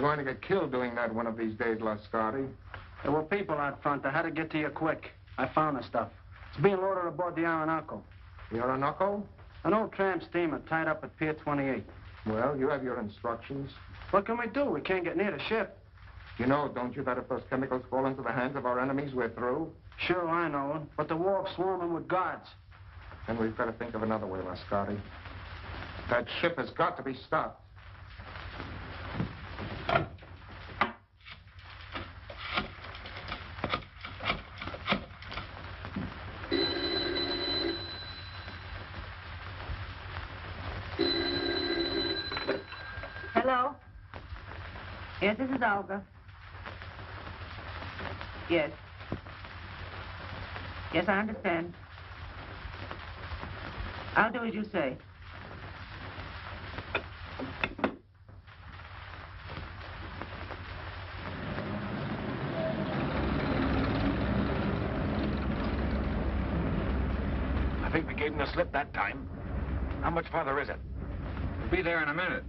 You're going to get killed doing that one of these days, Lascari. There were people out front. I had to get to you quick. I found the stuff. It's being loaded aboard the Orinoco. The Orinoco? An old tramp steamer tied up at Pier 28. Well, you have your instructions. What can we do? We can't get near the ship. You know, don't you, that if those chemicals fall into the hands of our enemies, we're through? Sure, I know. But the wharf's swarming with guards. Then we've got to think of another way, Lascari. That ship has got to be stopped. Hello? Yes, this is Olga. Yes. Yes, I understand. I'll do as you say. I think we gave him the slip that time. How much farther is it? We'll be there in a minute.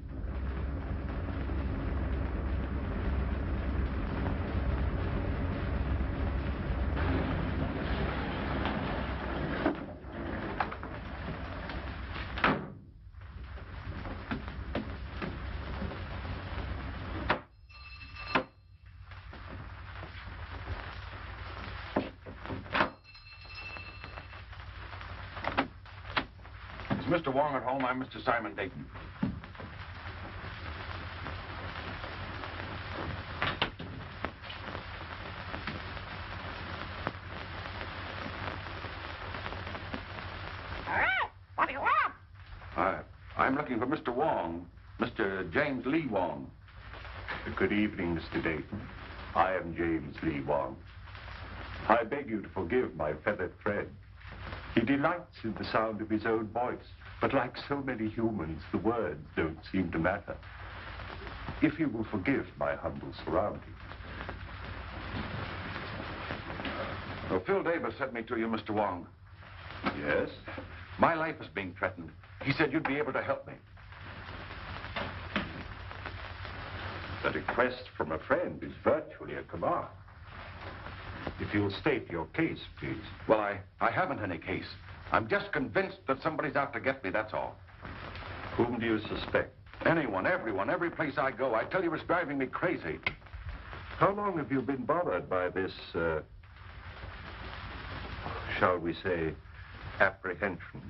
Mr. Wong at home? I'm Mr. Simon Dayton. What do you want? I'm looking for Mr. Wong, Mr. James Lee Wong. Good evening, Mr. Dayton. I am James Lee Wong. I beg you to forgive my feathered friend. He delights in the sound of his own voice, but like so many humans, the words don't seem to matter. If you will forgive my humble surroundings. Well, Phil Davis sent me to you, Mr. Wong. Yes? My life is being threatened. He said you'd be able to help me. A request from a friend is virtually a command. If you'll state your case, please. Well, I haven't any case. I'm just convinced that somebody's out to get me, that's all. Whom do you suspect? Anyone, everyone, every place I go. I tell you, it's driving me crazy. How long have you been bothered by this, shall we say, apprehension?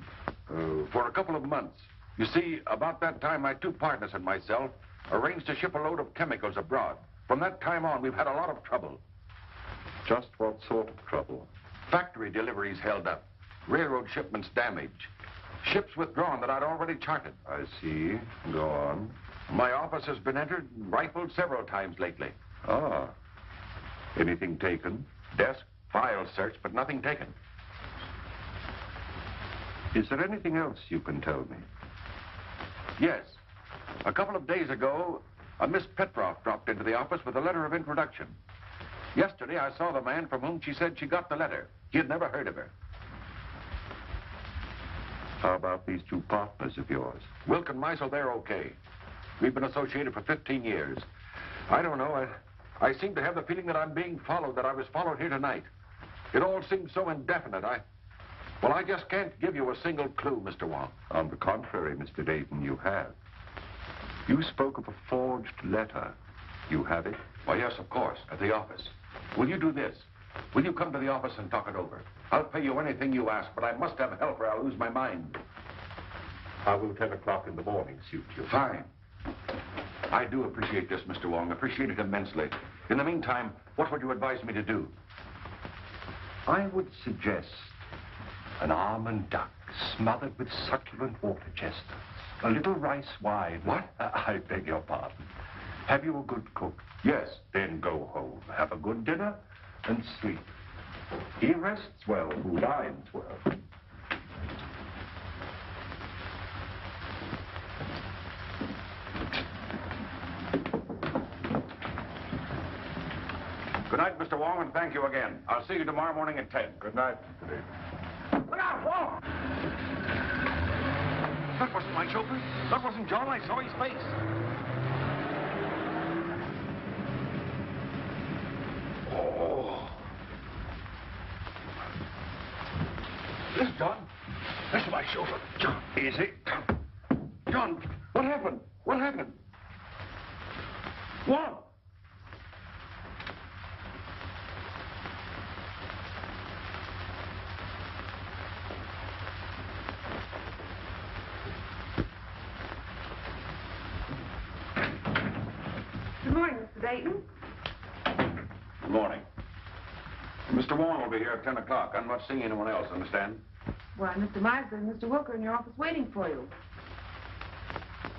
For a couple of months. You see, about that time, my two partners and myself arranged to ship a load of chemicals abroad. From that time on, we've had a lot of trouble. Just what sort of trouble? Factory deliveries held up. Railroad shipments damaged. Ships withdrawn that I'd already charted. I see. Go on. My office has been entered and rifled several times lately. Ah. Anything taken? Desk, files searched, but nothing taken. Is there anything else you can tell me? Yes. A couple of days ago, a Miss Petroff dropped into the office with a letter of introduction. Yesterday, I saw the man from whom she said she got the letter. He had never heard of her. How about these two partners of yours? Wilk and Meisel, they're okay. We've been associated for 15 years. I don't know. I seem to have the feeling that I'm being followed, that I was followed here tonight. It all seems so indefinite. Well, I just can't give you a single clue, Mr. Wong. On the contrary, Mr. Dayton, you have. You spoke of a forged letter. You have it? Why, yes, of course, at the office. Will you do this? Will you come to the office and talk it over? I'll pay you anything you ask, but I must have help or I'll lose my mind. How will 10 o'clock in the morning suit you? Fine. I do appreciate this, Mr. Wong. Appreciate it immensely. In the meantime, what would you advise me to do? I would suggest an almond duck smothered with succulent water chestnuts. A little rice wine. What? I beg your pardon. Have you a good cook? Yes. Then go home, have a good dinner, and sleep. He rests well who dines well. Good night, Mr. Wong, and thank you again. I'll see you tomorrow morning at 10. Good night, Mr. Davis. Look out, Wong! That wasn't my chauffeur. That wasn't John. I saw his face. That's my chauffeur. John, easy. John, what happened? What happened? What? Good morning, Mr. Dayton. Good morning. Mr. Wong will be here at 10 o'clock. I'm not seeing anyone else, understand? Why, Mr. Meisler and Mr. Wilker in your office waiting for you.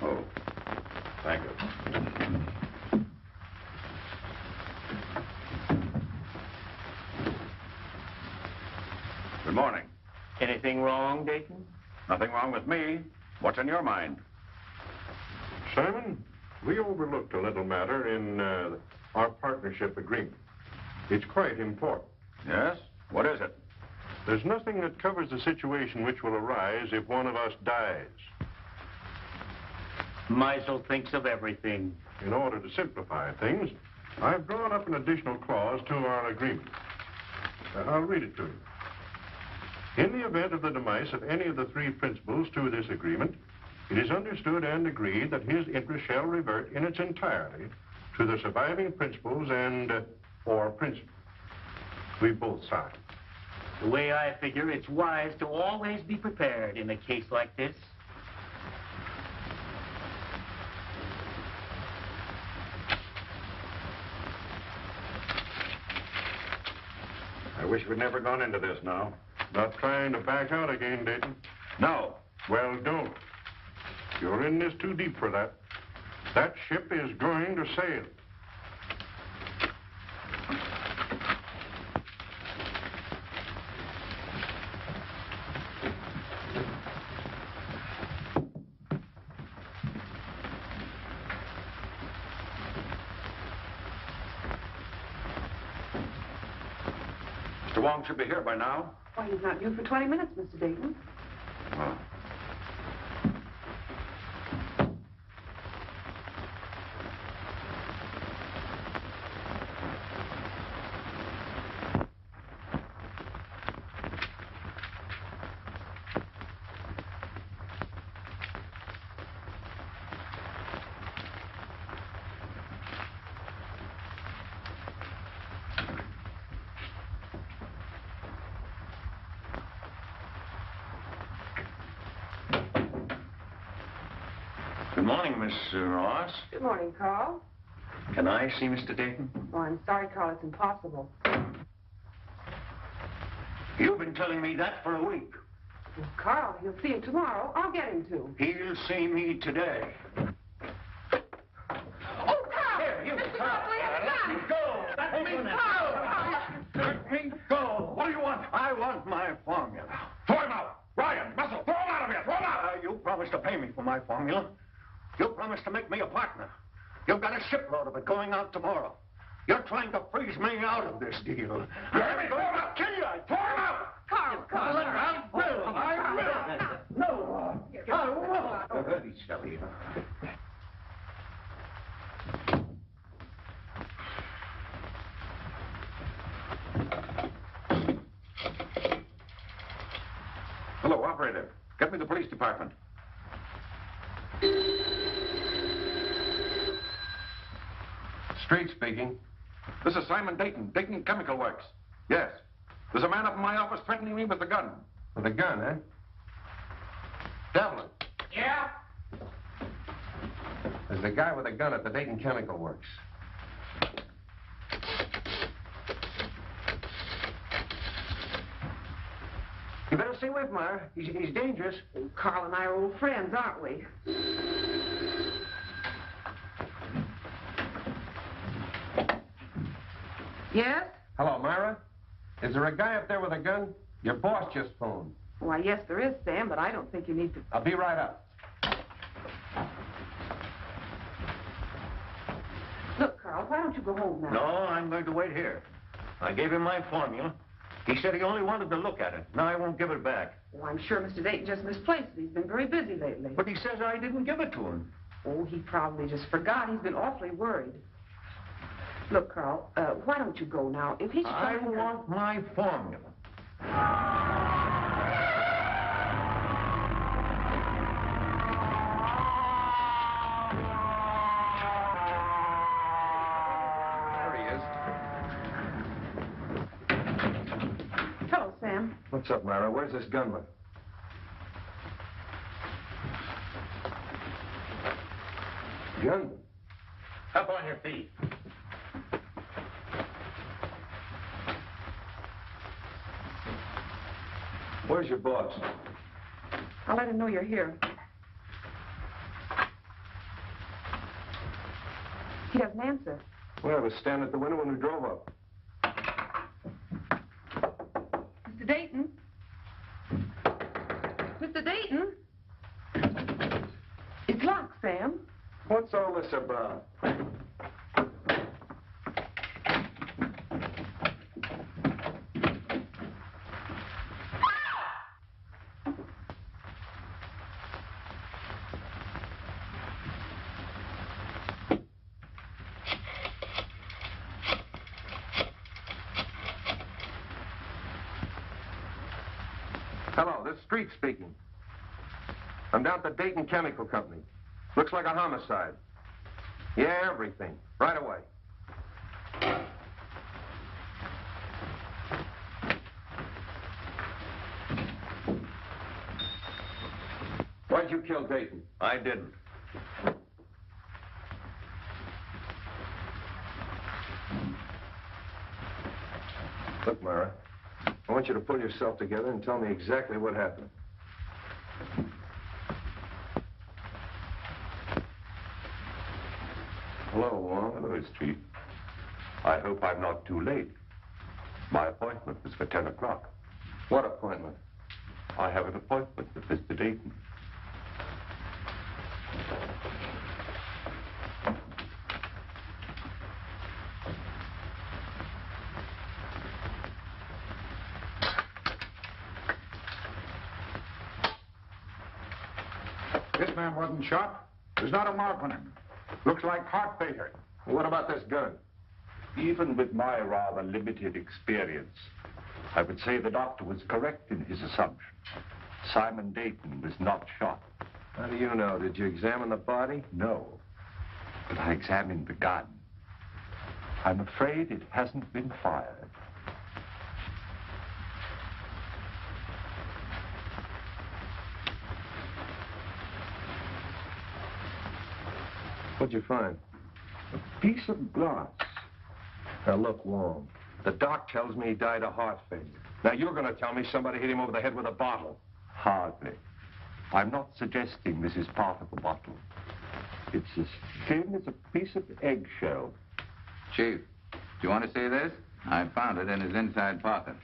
Oh, thank you. Good morning. Anything wrong, Dayton? Nothing wrong with me. What's on your mind? Simon, we overlooked a little matter in our partnership agreement. It's quite important. Yes? What is it? There's nothing that covers the situation which will arise if one of us dies. Meisel thinks of everything. In order to simplify things, I've drawn up an additional clause to our agreement. I'll read it to you. In the event of the demise of any of the three principals to this agreement, it is understood and agreed that his interest shall revert in its entirety to the surviving principals and, or principal. We both sign. The way I figure, it's wise to always be prepared in a case like this. I wish we'd never gone into this now. Not trying to back out again, Dayton? No. Well, don't. You're in this too deep for that. That ship is going to sail. Mr. Wong should be here by now. Why, he's not due for 20 minutes, Mr. Dayton. Oh. Good morning, Miss Ross. Good morning, Carl. Can I see Mr. Dayton? Oh, I'm sorry, Carl. It's impossible. You've been telling me that for a week. Well, Carl, he'll see him tomorrow. I'll get him to. He'll see me today. Oh, Carl! Here, you, Mr. Carl. Carl, Let me go. Let me go. Let me go. What do you want? I want my formula. Throw him out! Ryan, Muscle, throw him out of here! Throw him out! You promised to pay me for my formula. You promised to make me a partner. You've got a shipload of it going out tomorrow. You're trying to freeze me out of this deal. Let me throw him out! Kill you! Throw him out! Carl, Carl. I will. No, I won't. Very silly. Hello, operator. Get me the police department. Street speaking. This is Simon Dayton, Dayton Chemical Works. Yes. There's a man up in my office threatening me with a gun. With a gun, eh? Evelyn. Yeah? There's a guy with a gun at the Dayton Chemical Works. You better stay away from her. He's dangerous. Carl and I are old friends, aren't we? Yes? Hello, Myra. Is there a guy up there with a gun? Your boss just phoned. Why, yes, there is, Sam, but I don't think you need to... I'll be right up. Look, Carl, why don't you go home now? No, I'm going to wait here. I gave him my formula. He said he only wanted to look at it. Now I won't give it back. Oh, I'm sure Mr. Dayton just misplaced it. He's been very busy lately. But he says I didn't give it to him. Oh, he probably just forgot. He's been awfully worried. Look, Carl, why don't you go now? If he's I trying to... want my formula. What's up, Myra? Where's this gunman? Gunman? Up on your feet. Where's your boss? I'll let him know you're here. He doesn't answer. Well, I was standing at the window when we drove up. Mr. Dayton? Mr. Dayton? It's locked, Sam. What's all this about? Hello, this is Street speaking. I'm down at the Dayton Chemical Company. Looks like a homicide. Yeah, everything. Right away. Why'd you kill Dayton? I didn't. Look, Myra, I want you to pull yourself together and tell me exactly what happened. Hello, Wong. Hello, Street. I hope I'm not too late. My appointment was for 10 o'clock. What appointment? I have an appointment with Mr. Dayton. This man wasn't shot. There's not a mark on him. Looks like heart failure. What about this gun? Even with my rather limited experience, I would say the doctor was correct in his assumption. Simon Dayton was not shot. How do you know? Did you examine the body? No, but I examined the gun. I'm afraid it hasn't been fired. What'd you find? A piece of glass. Now, look, Wong, the doc tells me he died of heart failure. Now, you're going to tell me somebody hit him over the head with a bottle. Hardly. I'm not suggesting this is part of the bottle. It's as thin as a piece of eggshell. Chief, do you want to see this? I found it in his inside pocket.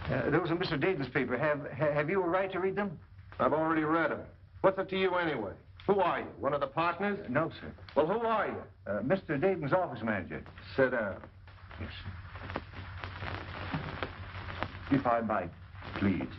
Those are Mr. Dayton's papers. Have you a right to read them? I've already read them. What's it to you anyway? Who are you? One of the partners? No, sir. Well, who are you? Mr. Dayton's office manager. Sit down. Yes, sir. If I might, please.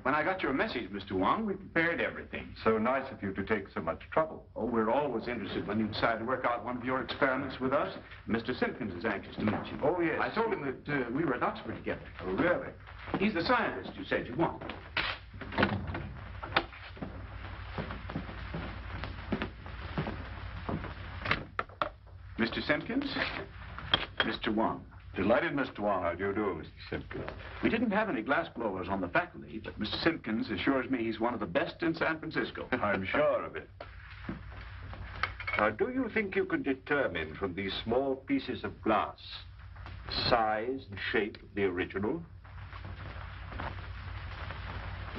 When I got your message, Mr. Wong, we prepared everything. So nice of you to take so much trouble. Oh, we're always interested when you decide to work out one of your experiments with us. Mr. Simpkins is anxious to meet you. Oh, yes. I told him that we were at Oxford together. Oh, really? He's the scientist you said you wanted. Mr. Simpkins, Mr. Wong. Delighted, Mr. Wong. How do you do, Mr. Simpkins? We didn't have any glass blowers on the faculty, but Mr. Simpkins assures me he's one of the best in San Francisco. I'm sure of it. Now, do you think you can determine from these small pieces of glass size and shape of the original?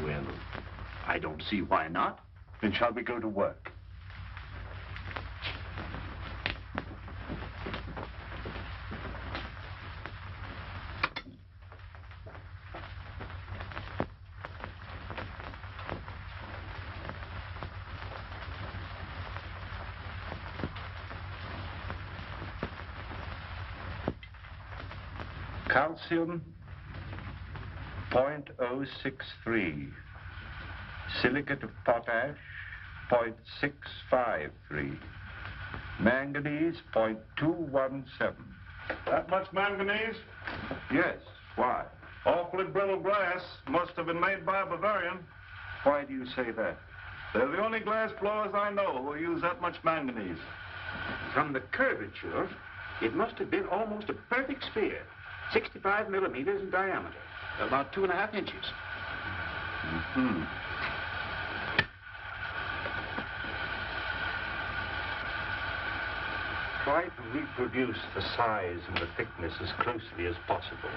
Well, I don't see why not. Then shall we go to work? Calcium, 0.063. Silicate of potash, 0.653. Manganese, 0.217. That much manganese? Yes, why? Awfully brittle glass. Must have been made by a Bavarian. Why do you say that? They're the only glass blowers I know who use that much manganese. From the curvature, it must have been almost a perfect sphere. 65 millimeters in diameter. About 2.5 inches. Mm-hmm. Try to reproduce the size and the thickness as closely as possible.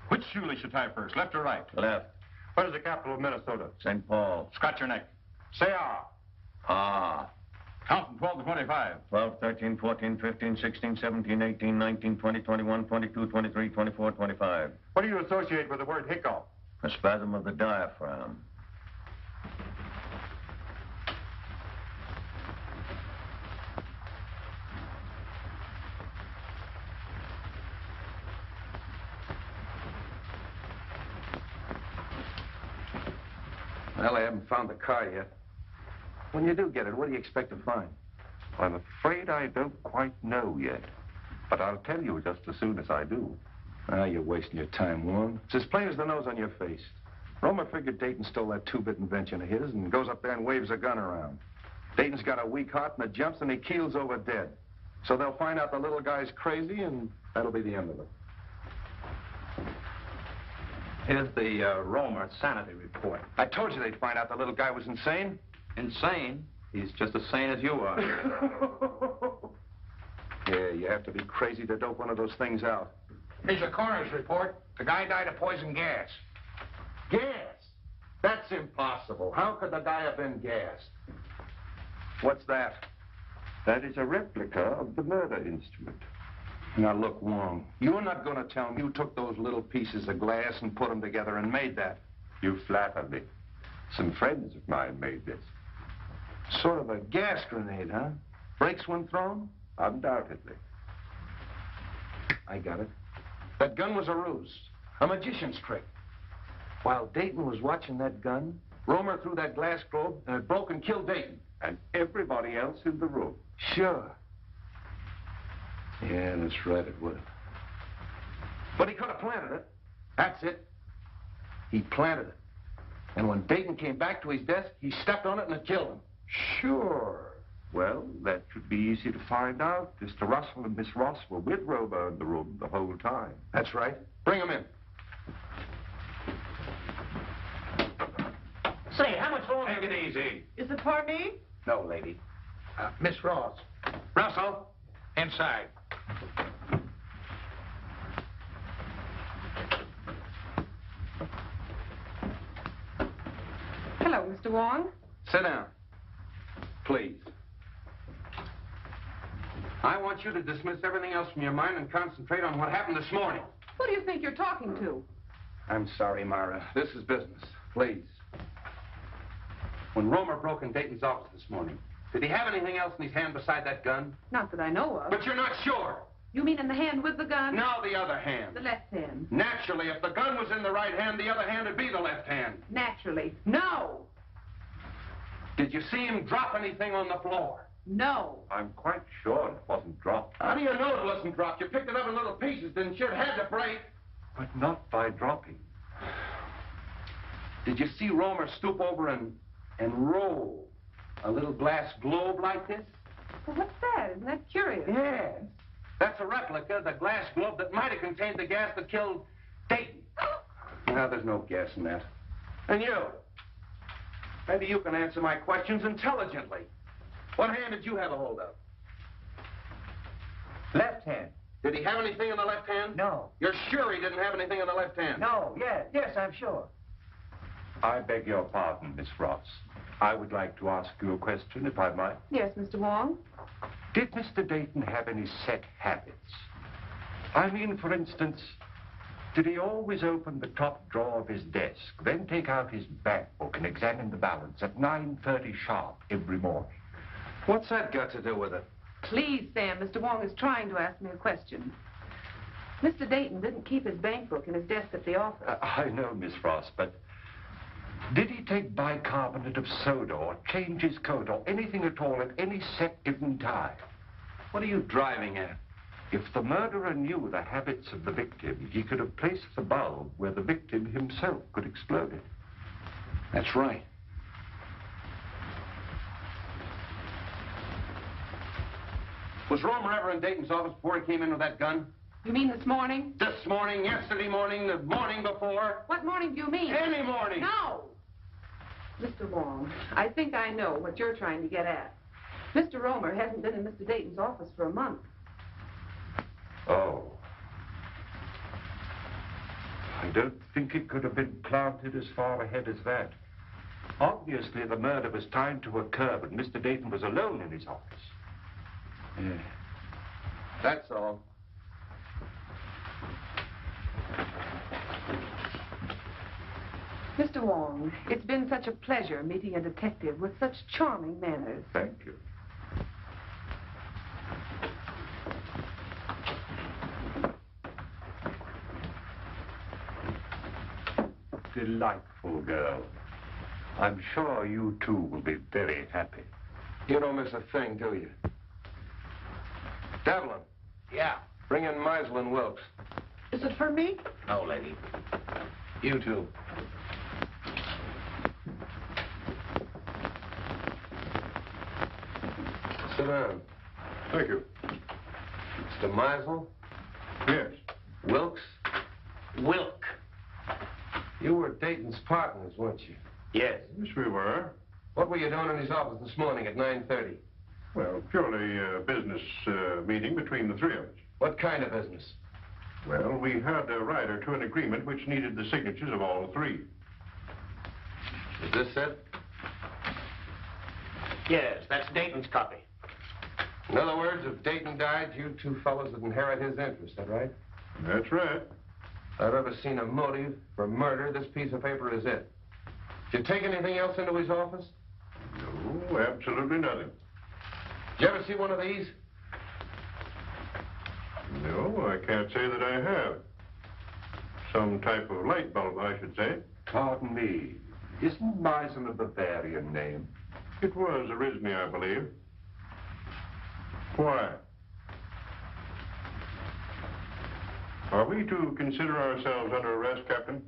Which shoelace you tie first, left or right? Left. What is the capital of Minnesota? St. Paul. Scratch your neck. Say ah. Ah. Count from 12 to 25. 12, 13, 14, 15, 16, 17, 18, 19, 20, 21, 22, 23, 24, 25. What do you associate with the word hiccup? A spasm of the diaphragm. Well, I haven't found the car yet. When you do get it, what do you expect to find? I'm afraid I don't quite know yet. But I'll tell you just as soon as I do. Ah, you're wasting your time, Wong. It's as plain as the nose on your face. Romer figured Dayton stole that two-bit invention of his and goes up there and waves a gun around. Dayton's got a weak heart and it jumps and he keels over dead. So they'll find out the little guy's crazy and that'll be the end of it. Here's the Romer sanity report. I told you they'd find out the little guy was insane. Insane? He's just as sane as you are. Yeah, you have to be crazy to dope one of those things out. Here's a coroner's report. The guy died of poison gas. Gas? That's impossible. How could the guy have been gassed? What's that? That is a replica of the murder instrument. Now, look, Wong, you're not going to tell me you took those little pieces of glass and put them together and made that. You flatter me. Some friends of mine made this. Sort of a gas grenade, huh? Breaks when thrown? Undoubtedly. I got it. That gun was a ruse, a magician's trick. While Dayton was watching that gun, Romer threw that glass globe and it broke and killed Dayton. And everybody else in the room. Sure. Yeah, that's right, it would. But he could have planted it. That's it. He planted it. And when Dayton came back to his desk, he stepped on it and it killed him. Sure. Well, that should be easy to find out. Mr. Russell and Miss Ross were with Romer in the room the whole time. That's right. Bring him in. Say, how much longer? Take it easy. Is it for me? No, lady. Miss Ross. Russell, inside. Hello, Mr. Wong. Sit down. Please. I want you to dismiss everything else from your mind and concentrate on what happened this morning. Who do you think you're talking to? I'm sorry, Myra. This is business. Please. When Romer broke in Dayton's office this morning, did he have anything else in his hand beside that gun? Not that I know of. But you're not sure. You mean in the hand with the gun? No, the other hand. The left hand. Naturally, if the gun was in the right hand, the other hand would be the left hand. Naturally. No. Did you see him drop anything on the floor? No. I'm quite sure it wasn't dropped. How do you know it wasn't dropped? You picked it up in little pieces, didn't you? It had to break. But not by dropping. Did you see Romer stoop over and roll a little glass globe like this? Well, what's that? Isn't that curious? Yes. That's a replica of the glass globe that might have contained the gas that killed Dayton. Now, there's no gas in that. And you? Maybe you can answer my questions intelligently. What hand did you have a hold of? Left hand. Did he have anything in the left hand? No. You're sure he didn't have anything in the left hand? No, yes, I'm sure. I beg your pardon, Miss Ross. I would like to ask you a question, if I might. Yes, Mr. Wong. Did Mr. Dayton have any set habits? I mean, for instance, Did he always open the top drawer of his desk, then take out his bank book and examine the balance at 9:30 sharp every morning? What's that got to do with it? Please, Sam, Mr. Wong is trying to ask me a question. Mr. Dayton didn't keep his bank book in his desk at the office. I know, Miss Frost, but did he take bicarbonate of soda or change his coat or anything at all at any set given time? What are you driving at? If the murderer knew the habits of the victim, he could have placed the bulb where the victim himself could explode it. That's right. Was Romer ever in Dayton's office before he came in with that gun? You mean this morning? This morning, yesterday morning, the morning before? What morning do you mean? Any morning. No! Mr. Wong, I think I know what you're trying to get at. Mr. Romer hasn't been in Mr. Dayton's office for a month. Oh. I don't think it could have been planted as far ahead as that. Obviously, the murder was timed to occur, but Mr. Dayton was alone in his office. Yeah. That's all. Mr. Wong, it's been such a pleasure meeting a detective with such charming manners. Thank you. Delightful girl. I'm sure you two will be very happy. You don't miss a thing, do you? Evelyn. Yeah. Bring in Meisel and Wilkes. Is it for me? No, lady. You two. Sit down. Thank you. Mr. Meisel? Yes. Wilkes? Wilk. You were Dayton's partners, weren't you? Yes. Yes, we were. What were you doing in his office this morning at 9:30? Well, purely a business meeting between the three of us. What kind of business? Well, we had a rider to an agreement which needed the signatures of all three. Is this it? Yes, that's Dayton's copy. In other words, if Dayton died, you two fellows would inherit his interest, that right? That's right. If I've ever seen a motive for murder, this piece of paper is it. Did you take anything else into his office? No, absolutely nothing. Did you ever see one of these? No, I can't say that I have. Some type of light bulb, I should say. Pardon me. Isn't Meisel a Bavarian name? It was originally, I believe. Why? Are we to consider ourselves under arrest, Captain?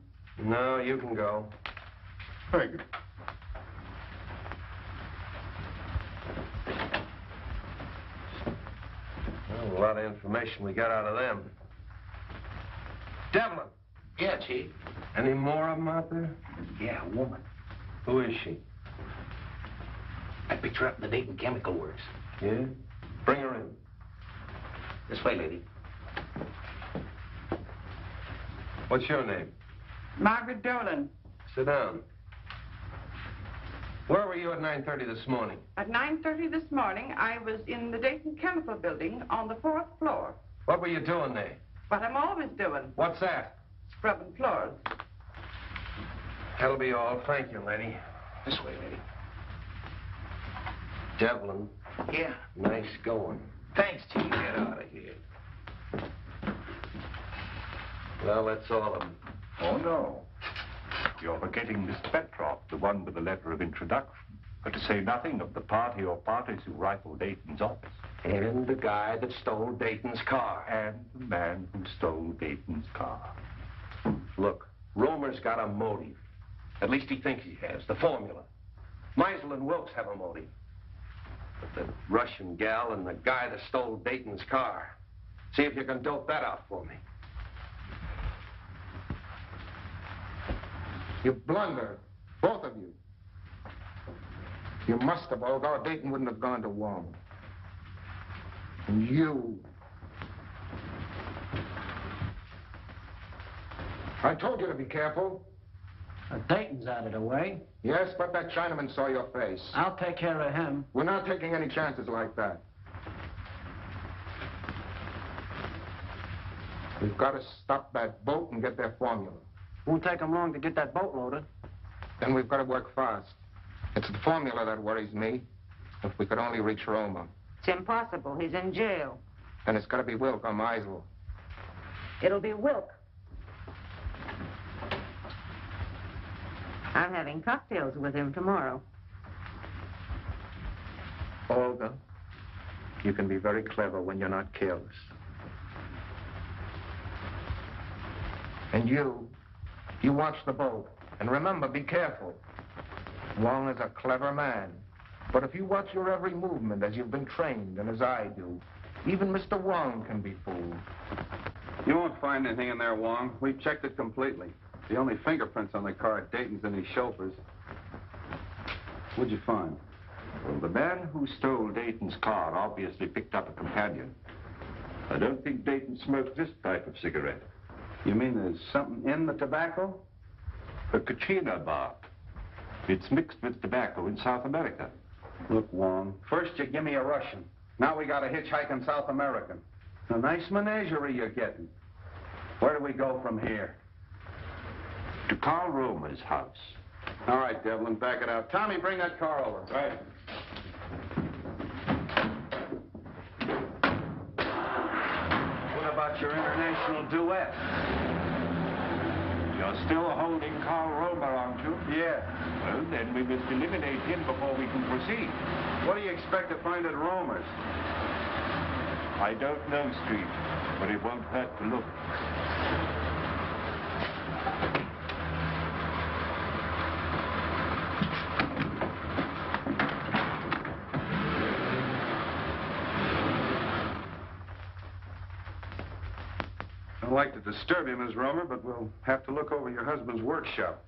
No, you can go. Thank you. Well, a lot of information we got out of them. Devlin, Yeah, Chief. any more of them out there? Yeah, a woman. Who is she? I picked her up in the Dayton Chemical Works. Yeah? Bring her in. This way, lady. What's your name? Margaret Dolan. Sit down. Where were you at 9:30 this morning? At 9:30 this morning, I was in the Dayton Chemical Building on the 4th floor. What were you doing there? What I'm always doing, What's that? scrubbing floors. That'll be all. Thank you, lady. This way, lady. Devlin, Yeah. nice going. Thanks, Chief. Get out of here. Well, that's all of them. Oh, no. You're forgetting Mr. Petroff, the one with the letter of introduction. But to say nothing of the party or parties who rifled Dayton's office. And the guy that stole Dayton's car. And the man who stole Dayton's car. Look, Romer's got a motive. At least he thinks he has. The formula. Meisel and Wilkes have a motive. But the Russian gal and the guy that stole Dayton's car. See if you can dope that out for me. You blunder, both of you. You must have, or Dayton wouldn't have gone to Wong. And you. I told you to be careful. Dayton's out of the way. Yes, but that Chinaman saw your face. I'll take care of him. We're not taking any chances like that. We've got to stop that boat and get their formula. Won't take them long to get that boat loaded. Then we've got to work fast. It's the formula that worries me. If we could only reach Roma. It's impossible. He's in jail. Then it's got to be Wilk or Meisel. It'll be Wilk. I'm having cocktails with him tomorrow. Olga, you can be very clever when you're not careless. And you watch the boat. And remember, be careful. Wong is a clever man. But if you watch your every movement as you've been trained and as I do, even Mr. Wong can be fooled. You won't find anything in there, Wong. We've checked it completely. The only fingerprints on the car are Dayton's and his chauffeur's. What'd you find? Well, the man who stole Dayton's car obviously picked up a companion. I don't think Dayton smoked this type of cigarette. You mean there's something in the tobacco? A Kachina bark. It's mixed with tobacco in South America. Look, Wong, first you give me a Russian. Now we got a hitchhiking South American. A nice menagerie you're getting. Where do we go from here? To Carl Romer's house. All right, Evelyn, back it out. Tommy, bring that car over. Right. What about your international duet? You're still holding Carl Romer, aren't you? Yeah. Well, then we must eliminate him before we can proceed. What do you expect to find at Romer's? I don't know, Street, but it won't hurt to look. I'd like to disturb you, Miss Romer, but we'll have to look over your husband's workshop.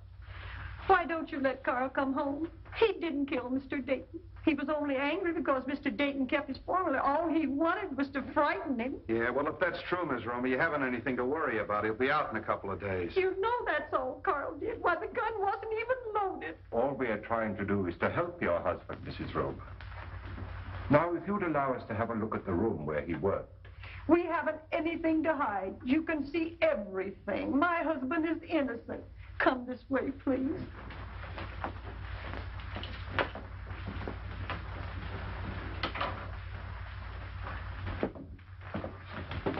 Why don't you let Carl come home? He didn't kill Mr. Dayton. He was only angry because Mr. Dayton kept his formula. All he wanted was to frighten him. Yeah, well, if that's true, Miss Romer, you haven't anything to worry about. He'll be out in a couple of days. You know that's all Carl did. Why, the gun wasn't even loaded. All we are trying to do is to help your husband, Mrs. Romer. Now, if you'd allow us to have a look at the room where he worked. We haven't anything to hide. You can see everything. My husband is innocent. Come this way, please.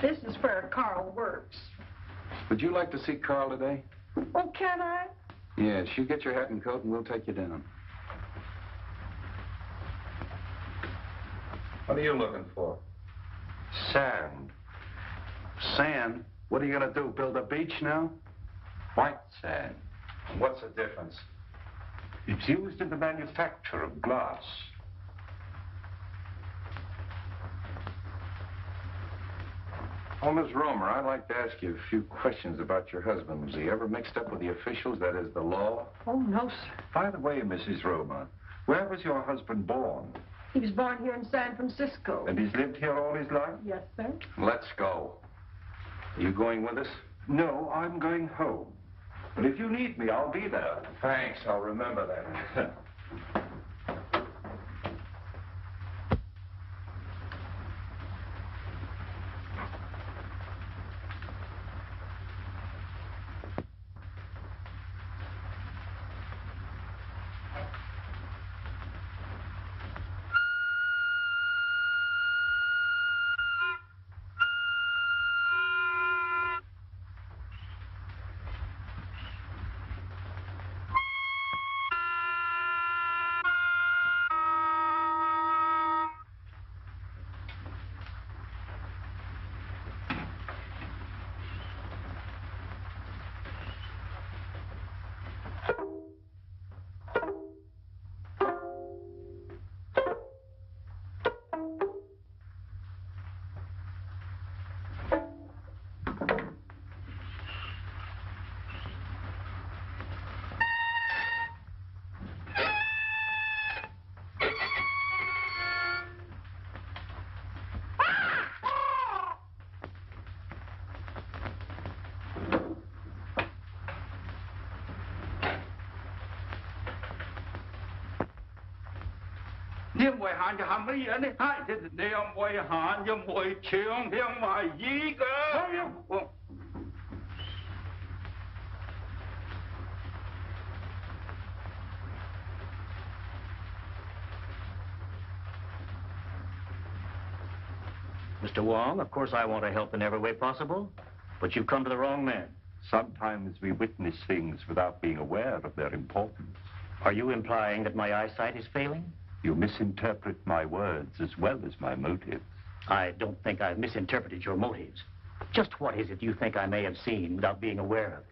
This is where Carl works. Would you like to see Carl today? Oh, can I? Yes, you get your hat and coat and we'll take you down. What are you looking for? Sand. Sand? What are you going to do, build a beach now? White sand. What's the difference? It's used in the manufacture of glass. Oh, Miss Romer, I'd like to ask you a few questions about your husband. Was he ever mixed up with the officials, that is, the law? Oh, no, sir. By the way, Mrs. Romer, where was your husband born? He was born here in San Francisco. And he's lived here all his life? Yes, sir. Let's go. Are you going with us? No, I'm going home. But if you need me, I'll be there. Thanks, I'll remember that. Nếu mùi hạn cho hàm ý anh ấy hai thì nếu mùi hạn cho mùi trường thì mùi gì cơ. Mr. Wong, of course I want to help in every way possible, but you've come to the wrong man. Sometimes we witness things without being aware of their importance. Are you implying that my eyesight is failing? You misinterpret my words as well as my motives. I don't think I've misinterpreted your motives. Just what is it you think I may have seen without being aware of it?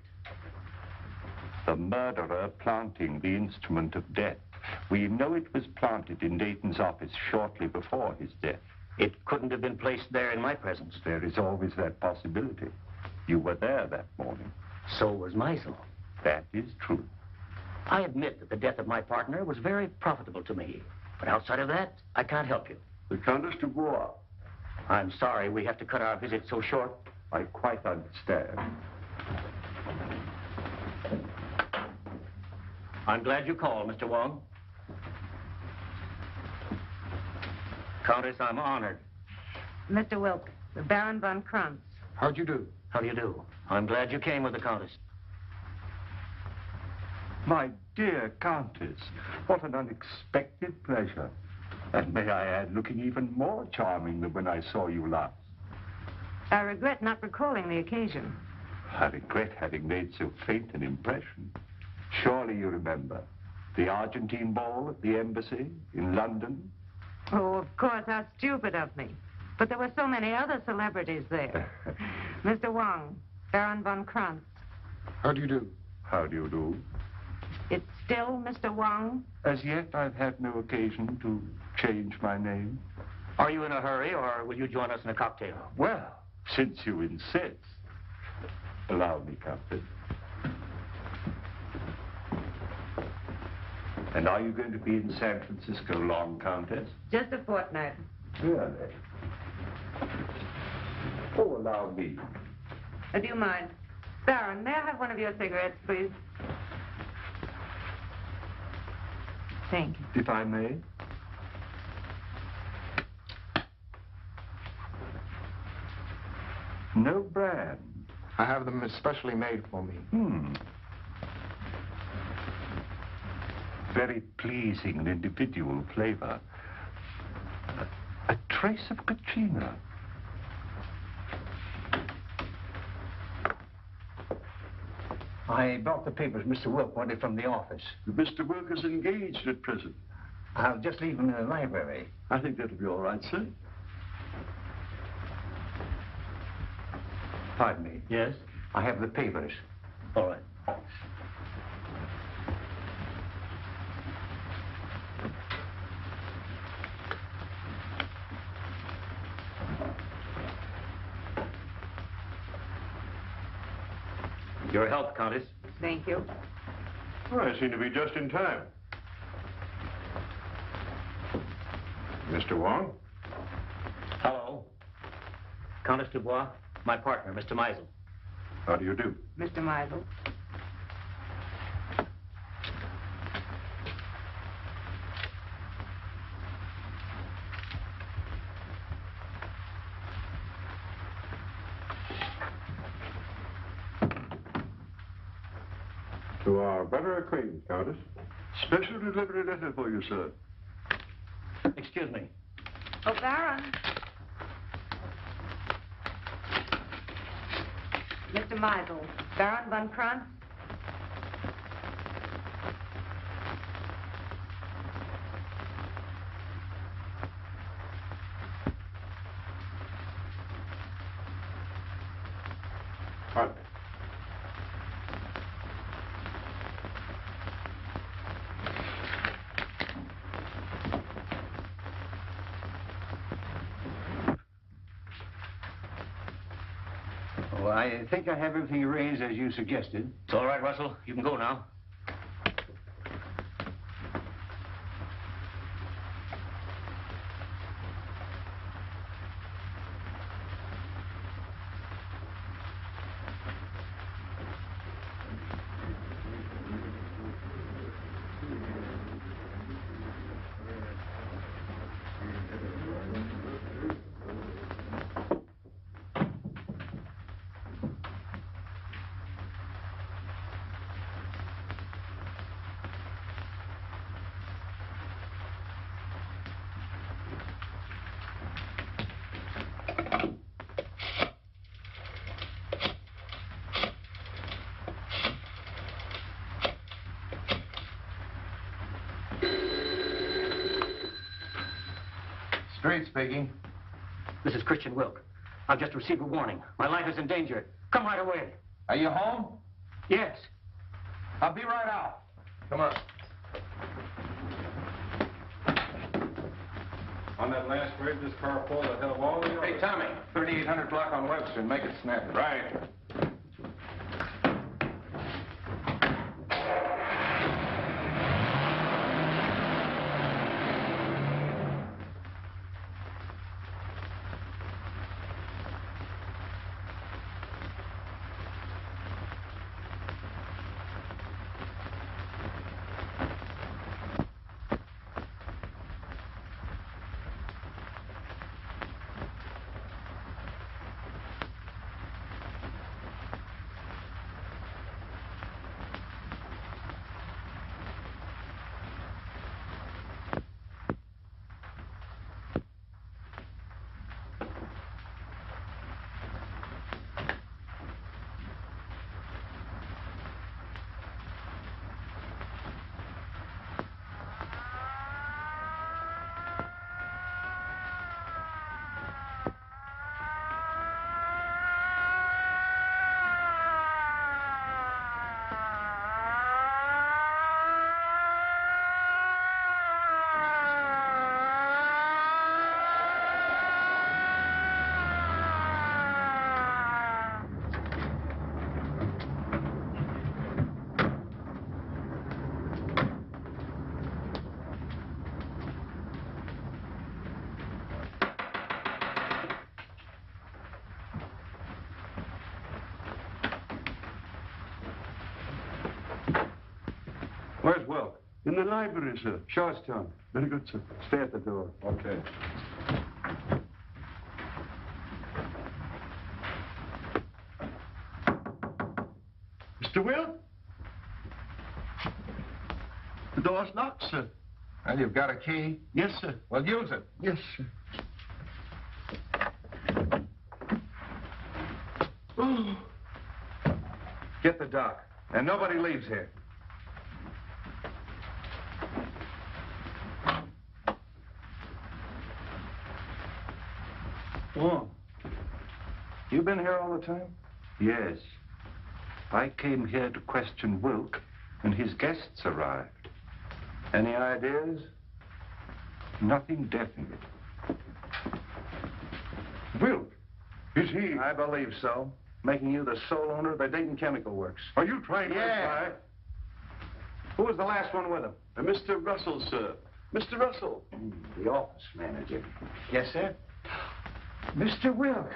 The murderer planting the instrument of death. We know it was planted in Dayton's office shortly before his death. It couldn't have been placed there in my presence. There is always that possibility. You were there that morning. So was Meisel. That is true. I admit that the death of my partner was very profitable to me. But outside of that, I can't help you. The Countess de Bois. I'm sorry we have to cut our visit so short. I quite understand. I'm glad you called, Mr. Wong. Countess, I'm honored. Mr. Wilk, the Baron von Kranz. How'd you do? How do you do? I'm glad you came with the Countess. My dear Countess, what an unexpected pleasure. And may I add, looking even more charming than when I saw you last. I regret not recalling the occasion. I regret having made so faint an impression. Surely you remember the Argentine ball at the embassy in London? Oh, of course, how stupid of me. But there were so many other celebrities there. Mr. Wong, Baron von Kranz. How do you do? How do you do? It's still Mr. Wong? As yet, I've had no occasion to change my name. Are you in a hurry, or will you join us in a cocktail? Well, since you insist, allow me, Captain. And are you going to be in San Francisco long, Countess? Just a fortnight. Really? Oh, allow me. Do you mind? Baron, may I have one of your cigarettes, please? Thank you. If I may. No brand. I have them especially made for me. Very pleasing and individual flavor. A trace of Katrina. I brought the papers Mr. Wilk wanted from the office. Mr. Wilk is engaged at present. I'll just leave them in the library. I think that'll be all right, sir. Pardon me. Yes? I have the papers. All right. Your help, Countess. Thank you. Well, I seem to be just in time. Mr. Wong? Hello. Countess Dubois, my partner, Mr. Meisel. How do you do? Mr. Meisel. To our better acquaintance, Countess. Special delivery letter for you, sir. Excuse me. Oh, Baron. Mr. Meisel, Baron von Kranz. Pardon. Well, I think I have everything arranged as you suggested. It's all right, Russell. You can go now. Street speaking. This is Christian Wilk. I've just received a warning. My life is in danger. Come right away. Are you home? Yes. I'll be right out. Come on. On that last rig, this car pulled ahead of all the others. Hey, Tommy, 3800 block on Webster. Make it snappy. Right. Where's Wilk? In the library, sir. Show us to him. Very good, sir. Stay at the door. Okay. Mr. Will? The door's locked, sir. Well, you've got a key? Yes, sir. Well, use it. Yes, sir. Oh. Get the dock. And nobody leaves here. Oh. You been here all the time? Yes. I came here to question Wilk, and his guests arrived. Any ideas? Nothing definite. Wilk? Is he? I believe so. Making you the sole owner of the Dayton Chemical Works. Are you trying to Yeah. imply? Who was the last one with him? Mr. Russell, sir. Mr. Russell. The office manager. Yes, sir. Mr. Wilk.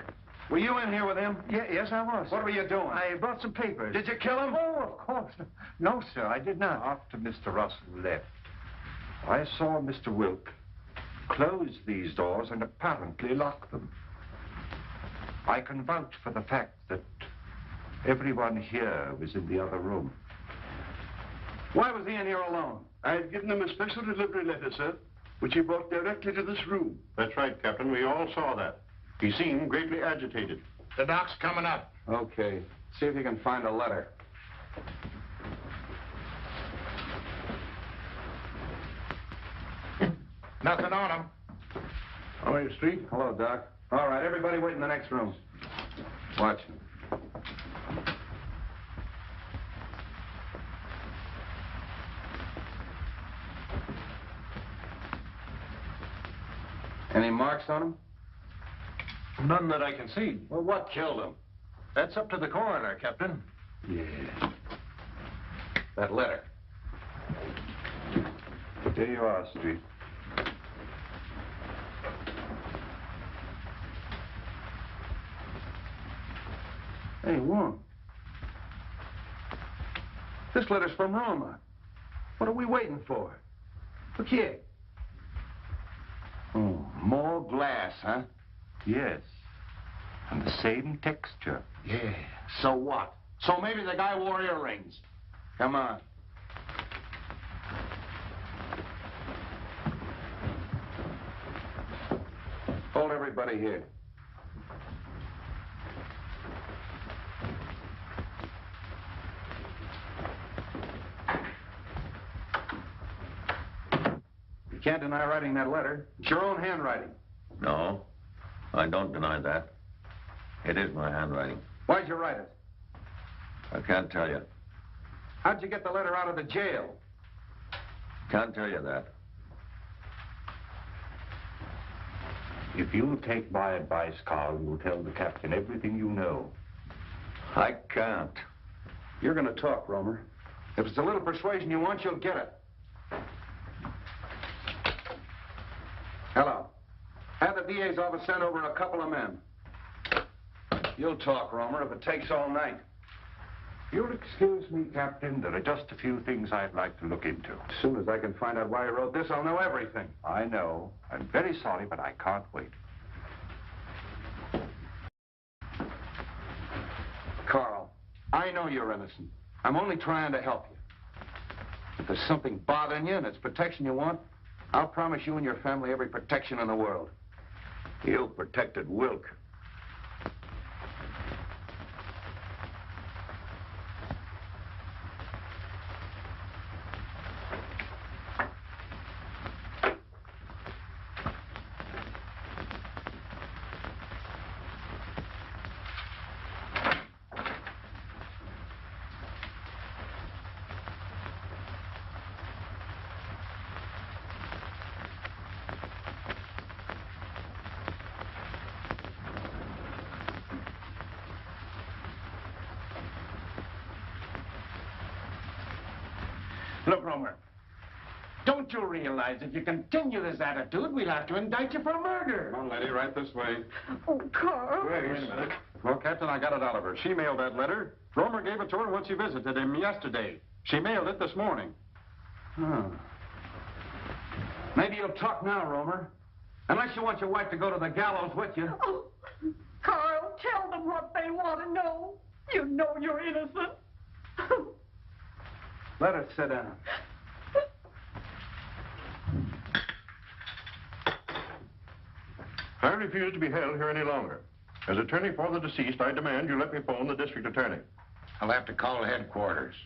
Were you in here with him? Yes, I was. What were you doing? I brought some papers. Did you kill him? Oh, of course. No, sir, I did not. After Mr. Russell left, I saw Mr. Wilk close these doors and apparently lock them. I can vouch for the fact that everyone here was in the other room. Why was he in here alone? I had given him a special delivery letter, sir, which he brought directly to this room. That's right, Captain. We all saw that. He seemed greatly agitated. The doc's coming up. Okay. See if you can find a letter. Nothing on him. How are you, Street? Hello, Doc. All right, everybody wait in the next room. Watch. Any marks on him? None that I can see. Well, what killed him? That's up to the coroner, Captain. Yeah. That letter. There you are, Street. Hey, Wong. This letter's from Roma. What are we waiting for? Look here. Oh, more glass, huh? Yes. And the same texture. Yeah. So what? So maybe the guy wore earrings. Come on. Hold everybody here. You can't deny writing that letter. It's your own handwriting. No, I don't deny that. It is my handwriting. Why'd you write it? I can't tell you. How'd you get the letter out of the jail? Can't tell you that. If you'll take my advice, Carl, you'll tell the captain everything you know. I can't. You're going to talk, Romer. If it's a little persuasion you want, you'll get it. Hello. Have the DA's office send over a couple of men. You'll talk, Romer, if it takes all night. You'll excuse me, Captain. There are just a few things I'd like to look into. As soon as I can find out why you wrote this, I'll know everything. I know. I'm very sorry, but I can't wait. Carl, I know you're innocent. I'm only trying to help you. If there's something bothering you and it's protection you want, I'll promise you and your family every protection in the world. You protected Wilk. Look, Romer, don't you realize if you continue this attitude, we'll have to indict you for murder? Come on, lady, right this way. Oh, Carl. Wait a minute. Well, Captain, I got it out of her. She mailed that letter. Romer gave it to her when she visited him yesterday. She mailed it this morning. Maybe you'll talk now, Romer. Unless you want your wife to go to the gallows with you. Oh, Carl, tell them what they want to know. You know you're innocent. Let her sit down. I refuse to be held here any longer. As attorney for the deceased, I demand you let me phone the district attorney. I'll have to call headquarters.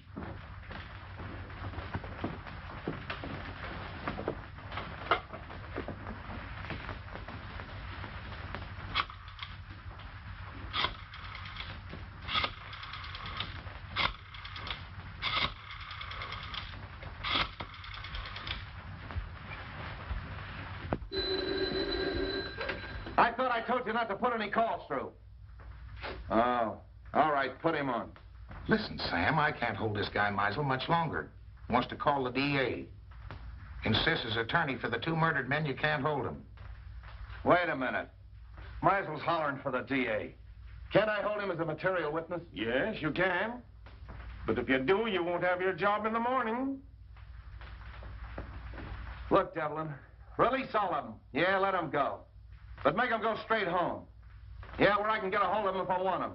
I thought I told you not to put any calls through. Oh, all right, put him on. Listen, Sam, I can't hold this guy Meisel much longer. He wants to call the DA. Insists as attorney for the two murdered men, you can't hold him. Wait a minute. Meisel's hollering for the DA. Can't I hold him as a material witness? Yes, you can. But if you do, you won't have your job in the morning. Look, Evelyn, release all of them. Yeah, let them go. But make them go straight home. Yeah, where I can get a hold of him if I want him.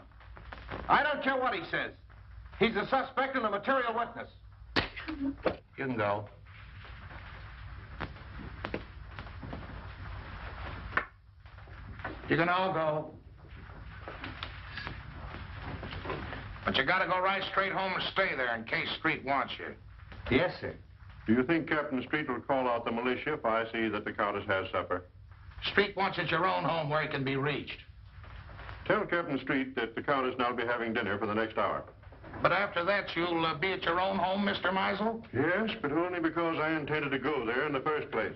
I don't care what he says. He's a suspect and a material witness. You can go. You can all go. But you gotta go right straight home and stay there in case Street wants you. Yes, sir. Do you think Captain Street will call out the militia if I see that the Countess has supper? Street wants at your own home where he can be reached. Tell Captain Street that the Countess and I'll be having dinner for the next hour. But after that, you'll be at your own home, Mr. Meisel? Yes, but only because I intended to go there in the first place.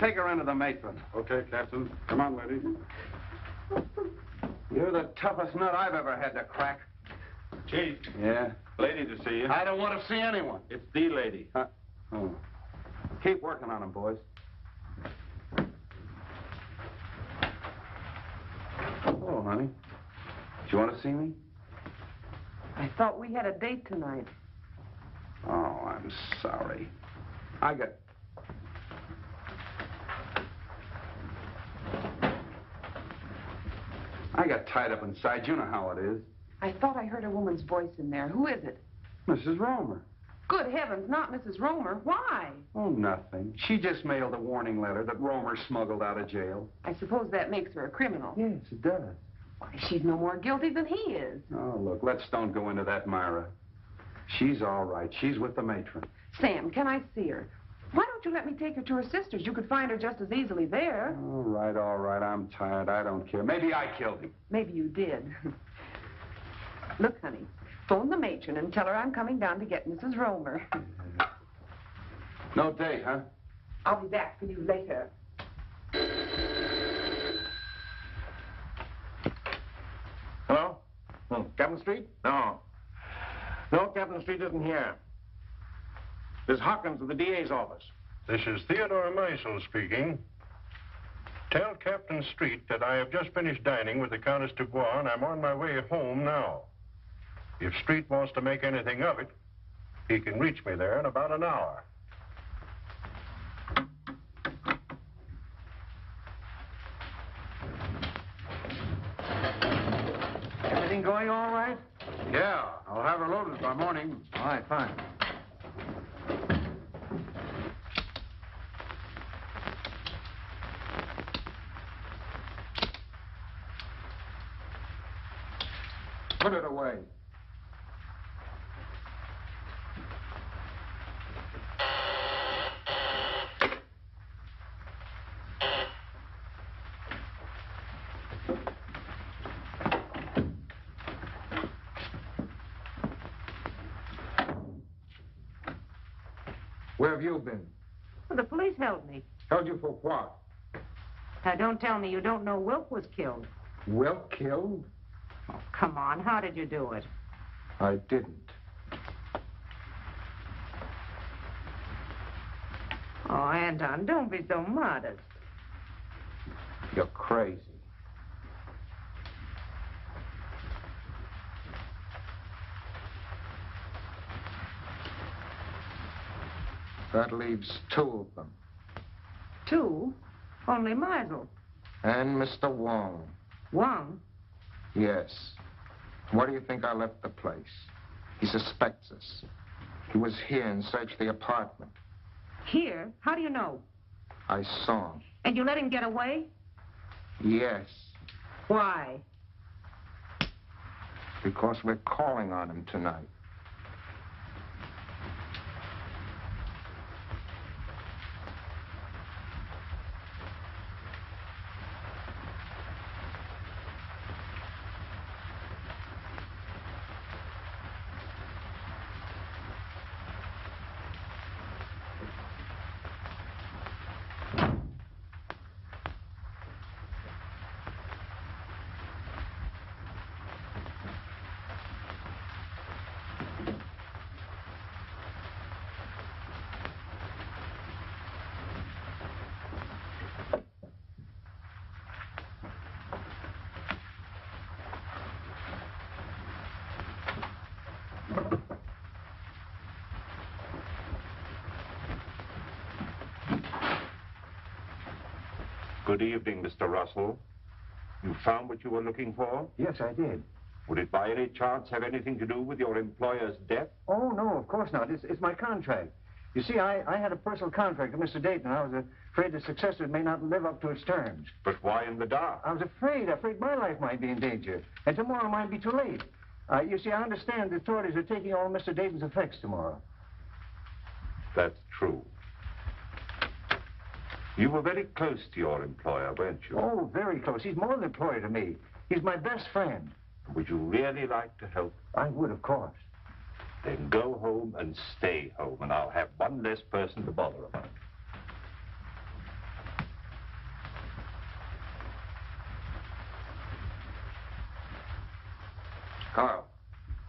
Take her into the matron. Okay, Captain. Come on, lady. You're the toughest nut I've ever had to crack. Chief. Yeah? Lady to see you. I don't want to see anyone. It's the lady. Oh. Keep working on him, boys. Hello, honey. Do you want to see me? I thought we had a date tonight. Oh, I'm sorry. I got tied up inside. You know how it is. I thought I heard a woman's voice in there. Who is it? Mrs. Romer. Good heavens, not Mrs. Romer. Why? Oh, nothing. She just mailed a warning letter that Romer smuggled out of jail. I suppose that makes her a criminal. Yes, it does. Why, she's no more guilty than he is. Oh, look, let's don't go into that, Myra. She's all right. She's with the matron. Sam, can I see her? Why don't you let me take her to her sister's? You could find her just as easily there. All right. I'm tired. I don't care. Maybe I killed him. Maybe you did. Look, honey, phone the matron and tell her I'm coming down to get Mrs. Romer. No date, huh? I'll be back for you later. Hello? Captain Street? No. No, Captain Street isn't here. This is Hawkins of the DA's office. This is Theodore Meisel speaking. Tell Captain Street that I have just finished dining with the Countess Dubois, and I'm on my way home now. If Street wants to make anything of it, he can reach me there in about an hour. Everything going all right? Yeah, I'll have her loaded by morning. All right, fine. Put it away. Where have you been? Well, the police held me. Held you for what? Now, don't tell me you don't know Wilk was killed. Wilk killed? Oh, come on. How did you do it? I didn't. Oh, Anton, don't be so modest. You're crazy. That leaves two of them. Two? Only Meisel. And Mr. Wong. Wong? Yes. Why do you think I left the place? He suspects us. He was here and searched the apartment. Here? How do you know? I saw him. And you let him get away? Yes. Why? Because we're calling on him tonight. Good evening, Mr. Russell. You found what you were looking for? Yes, I did. Would it by any chance have anything to do with your employer's death? Oh, no, of course not. It's my contract. You see, I had a personal contract with Mr. Dayton. I was afraid the successor may not live up to its terms. But why in the dark? I was afraid my life might be in danger. And tomorrow might be too late. You see, I understand the authorities are taking all Mr. Dayton's effects tomorrow. That's true. You were very close to your employer, weren't you? Oh, very close. He's more than an employer to me. He's my best friend. Would you really like to help? I would, of course. Then go home and stay home, and I'll have one less person to bother about. Carl,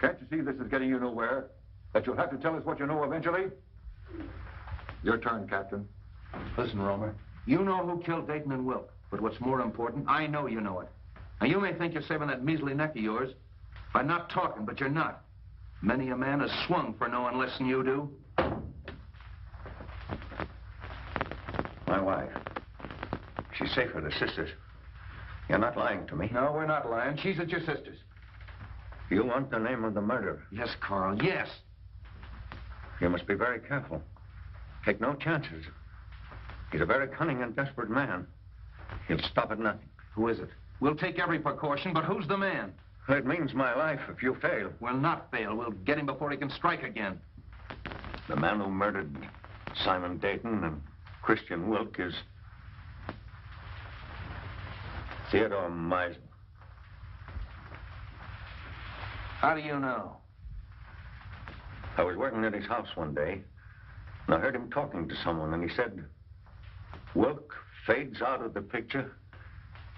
can't you see this is getting you nowhere? That you'll have to tell us what you know eventually? Your turn, Captain. Listen, Romer, you know who killed Dayton and Wilk. But what's more important, I know you know it. Now, you may think you're saving that measly neck of yours by not talking, but you're not. Many a man has swung for knowing less than you do. My wife. She's safe with her sisters. You're not lying to me. No, we're not lying. She's at your sister's. You want the name of the murderer? Yes, Carl, yes. You must be very careful. Take no chances. He's a very cunning and desperate man. He'll stop at nothing. Who is it? We'll take every precaution, but who's the man? It means my life if you fail. We'll not fail. We'll get him before he can strike again. The man who murdered Simon Dayton and Christian Wilk is Theodore Meisel. How do you know? I was working at his house one day, and I heard him talking to someone, and he said, Wilk fades out of the picture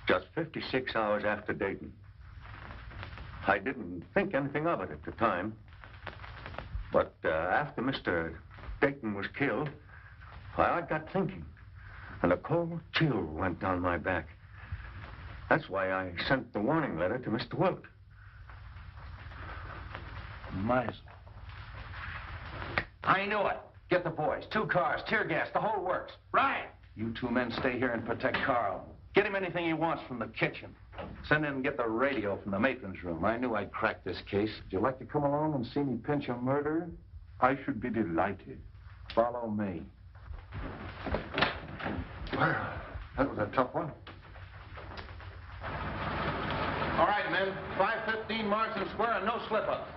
just 56 hours after Dayton. I didn't think anything of it at the time, but after Mr. Dayton was killed, I got thinking, and a cold chill went down my back. That's why I sent the warning letter to Mr. Wilk. Meisel. I knew it. Get the boys. 2 cars, tear gas, the whole works. Right. You 2 men stay here and protect Carl. Get him anything he wants from the kitchen. Send in and get the radio from the matron's room. I knew I'd crack this case. Would you like to come along and see me pinch a murderer? I should be delighted. Follow me. Well, that was a tough one. All right, men. 5:15 Marsden Square and no slip-up.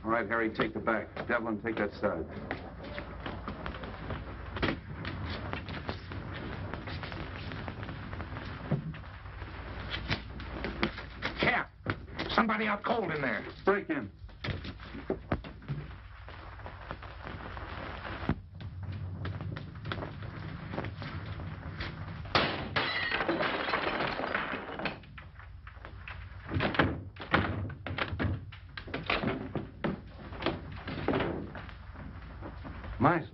All right, Harry, take the back. Evelyn, take that side. Cap, somebody out cold in there. Break in. Meisel.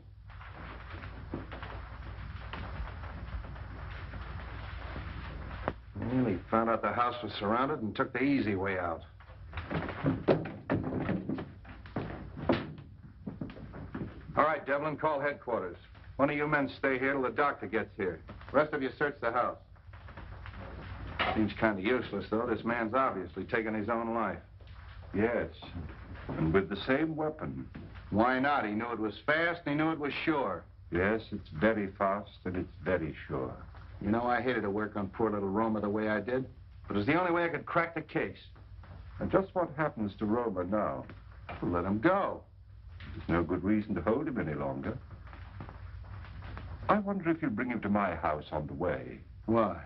Well, he found out the house was surrounded and took the easy way out. All right, Devlin, call headquarters. One of you men stay here till the doctor gets here. The rest of you search the house. Seems kind of useless, though. This man's obviously taken his own life. Yes, and with the same weapon. Why not? He knew it was fast and he knew it was sure. Yes, it's very fast and it's very sure. You know, I hated to work on poor little Roma the way I did, but it was the only way I could crack the case. And just what happens to Roma now? We'll let him go. There's no good reason to hold him any longer. I wonder if you'll bring him to my house on the way. Why?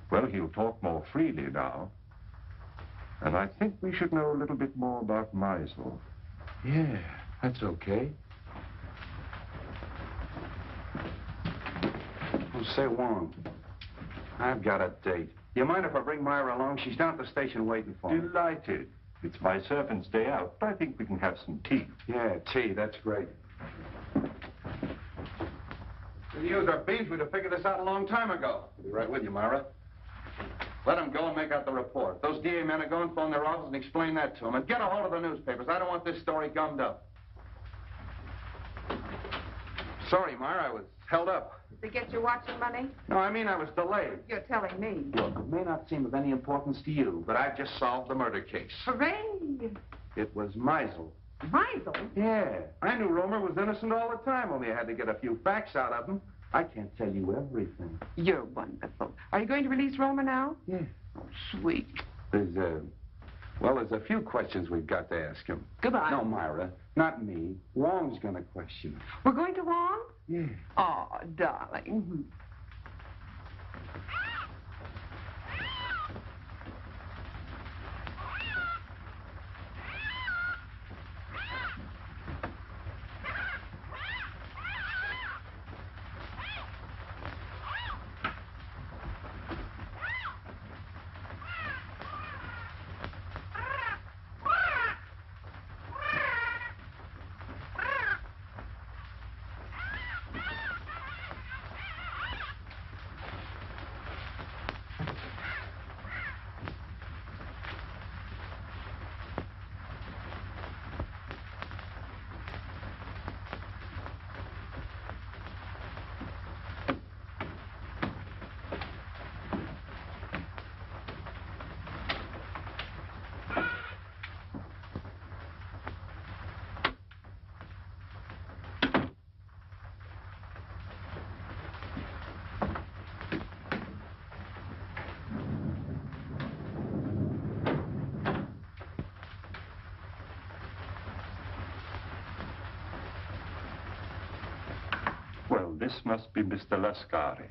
Well, he'll talk more freely now. And I think we should know a little bit more about Meisel. Yeah, that's okay. Oh, say, Wong, I've got a date. You mind if I bring Myra along? She's down at the station waiting for me. Delighted. It's my servant's day out, but I think we can have some tea. Yeah, tea, that's great. If we used our beans, we'd have figured this out a long time ago. I'll be right with you, Myra. Let them go and make out the report. Those DA men are going, phone their office and explain that to them. And get a hold of the newspapers. I don't want this story gummed up. Sorry, Myra, I was held up. To get your watch and money? No, I mean I was delayed. You're telling me. Look, it may not seem of any importance to you, but I've just solved the murder case. Hooray! It was Meisel. Meisel? Yeah. I knew Romer was innocent all the time, only I had to get a few facts out of him. I can't tell you everything. You're wonderful. Are you going to release Roma now? Yeah. Sweet. There's a few questions we've got to ask him. Goodbye. No, Myra, not me. Wong's going to question him. We're going to Wong? Yeah. Oh, darling. Well, this must be Mr. Lascari.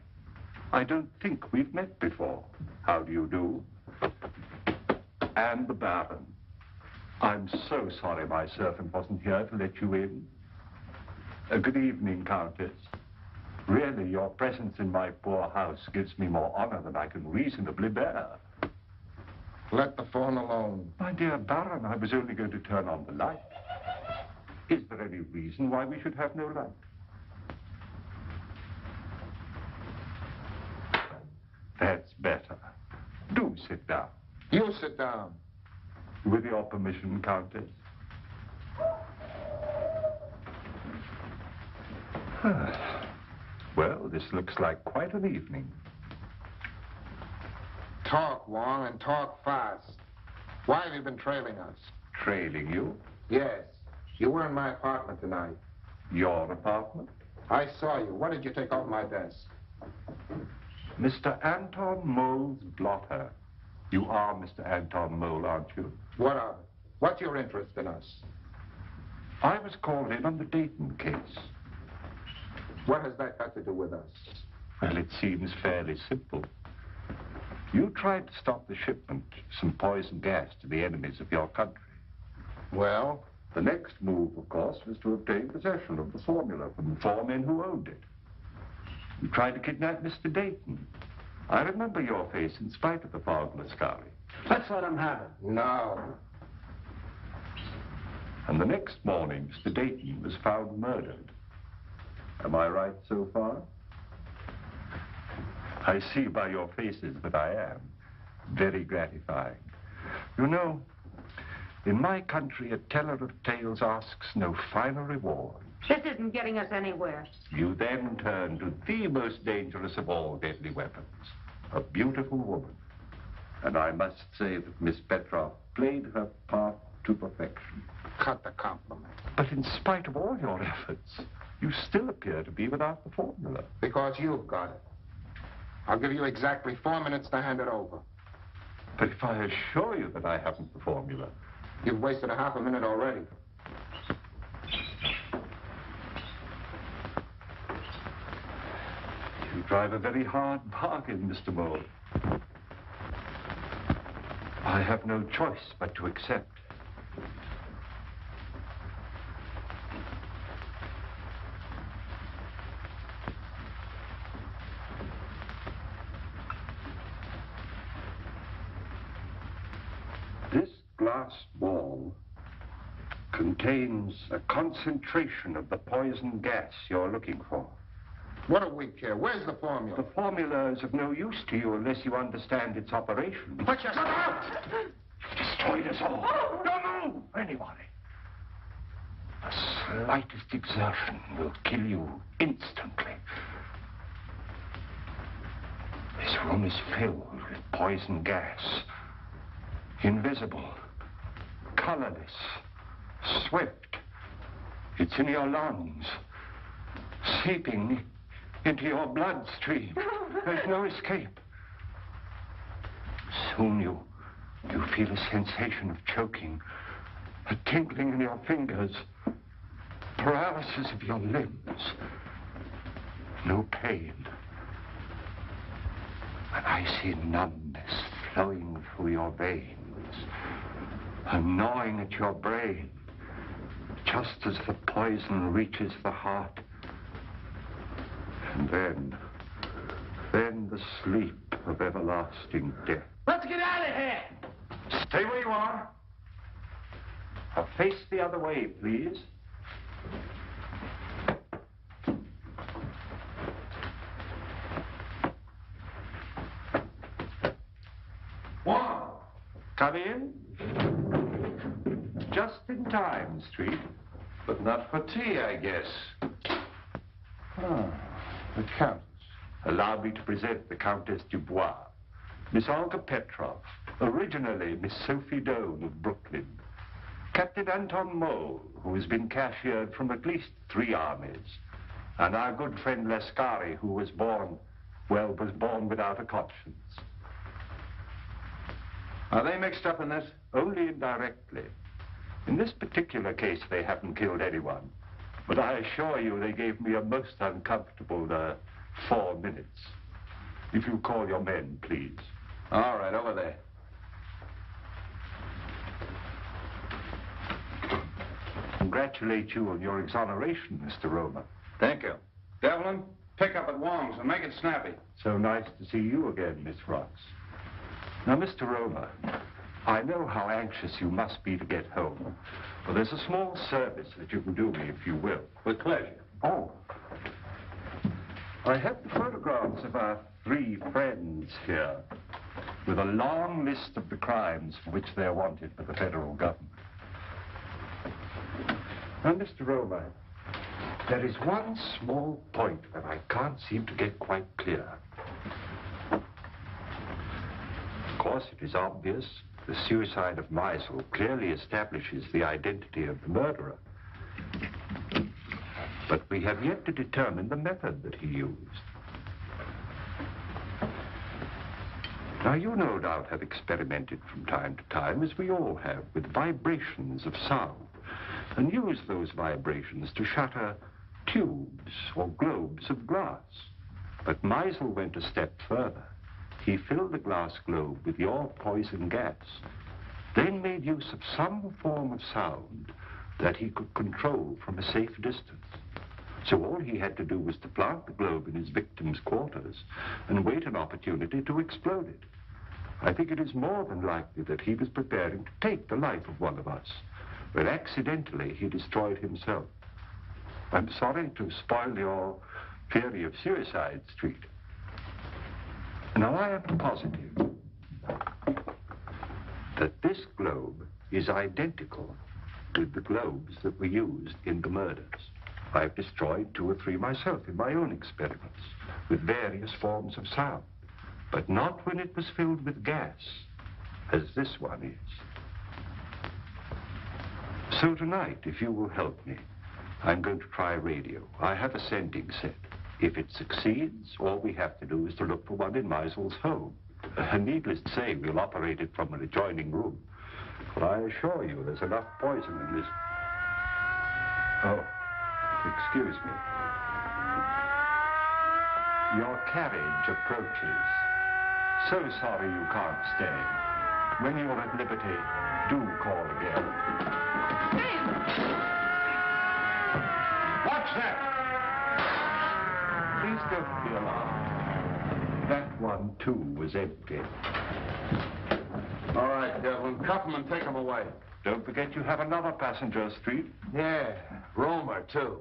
I don't think we've met before. How do you do? And the Baron. I'm so sorry my servant wasn't here to let you in. Good evening, Countess. Really, your presence in my poor house gives me more honor than I can reasonably bear. Let the phone alone. My dear Baron, I was only going to turn on the light. Is there any reason why we should have no light? That's better. Do sit down. You sit down. With your permission, Countess. Well, this looks like quite an evening. Talk, Wong, and talk fast. Why have you been trailing us? Trailing you? Yes. You were in my apartment tonight. Your apartment? I saw you. What did you take off my desk? Mr. Anton Mole's blotter. You are Mr. Anton Mole, aren't you? What of it? What's your interest in us? I was called in on the Dayton case. What has that got to do with us? Well, it seems fairly simple. You tried to stop the shipment of some poison gas to the enemies of your country. Well? The next move, of course, was to obtain possession of the formula from the 4 men who owned it. You tried to kidnap Mr. Dayton. I remember your face in spite of the fog, Lascari. Let's let him have it. No. And the next morning, Mr. Dayton was found murdered. Am I right so far? I see by your faces that I am. Very gratifying. You know, in my country, a teller of tales asks no finer reward. This isn't getting us anywhere. You then turn to the most dangerous of all deadly weapons, a beautiful woman. And I must say that Miss Petroff played her part to perfection. Cut the compliment. But in spite of all your efforts, you still appear to be without the formula. Because you've got it. I'll give you exactly 4 minutes to hand it over. But if I assure you that I haven't the formula... You've wasted a half a minute already. You drive a very hard bargain, Mr. Mole. I have no choice but to accept. This glass ball contains a concentration of the poison gas you're looking for. What do we care? Where's the formula? The formula is of no use to you unless you understand its operation. But you... You've destroyed us all. Oh, don't move! Anybody. The slightest exertion will kill you instantly. This room is filled with poison gas. Invisible, colorless, swift. It's in your lungs, seeping into your bloodstream. There's no escape. Soon you feel a sensation of choking, a tingling in your fingers, paralysis of your limbs. No pain. And I see numbness flowing through your veins, and gnawing at your brain, just as the poison reaches the heart. And then the sleep of everlasting death. Let's get out of here! Stay where you are. Face the other way, please. One. Come in. Just in time, Street. But not for tea, I guess. Ah, the Countess. Allow me to present the Countess Dubois. Miss Olga Petrov, originally Miss Sophie Doane of Brooklyn. Captain Anton Mole, who has been cashiered from at least 3 armies. And our good friend Lascari, who was born without a conscience. Are they mixed up in this? Only indirectly. In this particular case, they haven't killed anyone. But I assure you they gave me a most uncomfortable 4 minutes. If you call your men, please. All right, over there. Congratulate you on your exoneration, Mr. Romer. Thank you. Evelyn, pick up at Wong's and make it snappy. So nice to see you again, Miss Ross. Now, Mr. Romer, I know how anxious you must be to get home. Well, there's a small service that you can do me, if you will. With pleasure. Oh. I have the photographs of our 3 friends here, with a long list of the crimes for which they're wanted by the federal government. Now, Mr. Romer, there is one small point that I can't seem to get quite clear. Of course, it is obvious the suicide of Meisel clearly establishes the identity of the murderer. But we have yet to determine the method that he used. Now, you no doubt have experimented from time to time, as we all have, with vibrations of sound, and used those vibrations to shatter tubes or globes of glass. But Meisel went a step further. He filled the glass globe with your poison gas, then made use of some form of sound that he could control from a safe distance. So all he had to do was to plant the globe in his victim's quarters and wait an opportunity to explode it. I think it is more than likely that he was preparing to take the life of one of us, but accidentally he destroyed himself. I'm sorry to spoil your theory of suicide, Street. Now, I am positive that this globe is identical with the globes that were used in the murders. I've destroyed 2 or 3 myself in my own experiments with various forms of sound, but not when it was filled with gas, as this one is. So tonight, if you will help me, I'm going to try radio. I have a sending set. If it succeeds, all we have to do is to look for one in Meisel's home. Needless to say, we'll operate it from an adjoining room. But I assure you, there's enough poison in this. Oh, excuse me. Your carriage approaches. So sorry you can't stay. When you're at liberty, do call again. What's that? Please don't be alarmed. That one, too, was empty. All right, Evelyn, cuff him and take him away. Don't forget you have another passenger, Street. Yeah, Romer, too.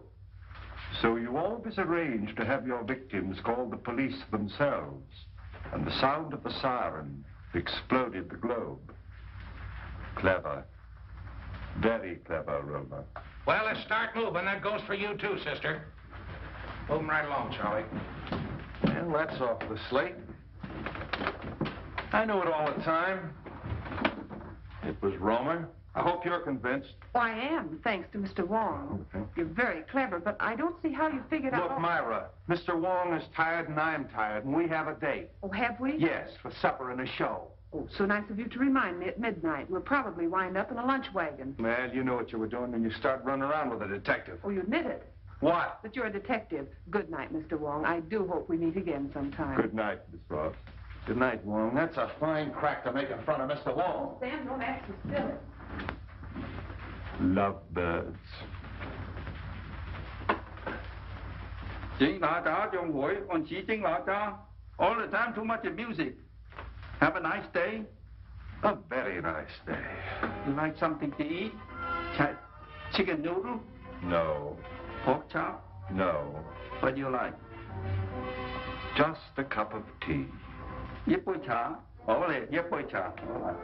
So you always arrange to have your victims call the police themselves, and the sound of the siren exploded the globe. Clever. Very clever, Romer. Well, let's start moving. That goes for you, too, sister. Moving right along, Charlie. Well, that's off the slate. I knew it all the time. It was Romer. I hope you're convinced. Oh, I am, thanks to Mr. Wong. You're very clever, but I don't see how you figured out... Look, Myra, Mr. Wong is tired and I'm tired, and we have a date. Oh, have we? Yes, for supper and a show. Oh, so nice of you to remind me at midnight. We'll probably wind up in a lunch wagon. Well, you know what you were doing when you start running around with a detective. Oh, you admit it. What? That you're a detective. Good night, Mr. Wong. I do hope we meet again sometime. Good night, Miss Ross. Good night, Wong. That's a fine crack to make in front of Mr. Wong. Sam, don't act so silly. Lovebirds. 請大家將會按此經大家 all the time too much music. Have a nice day. A very nice day. You like something to eat? Chicken noodle? No. Pork chop? No. What do you like? Just a cup of tea. 一杯茶？好咧，一杯茶。好啦。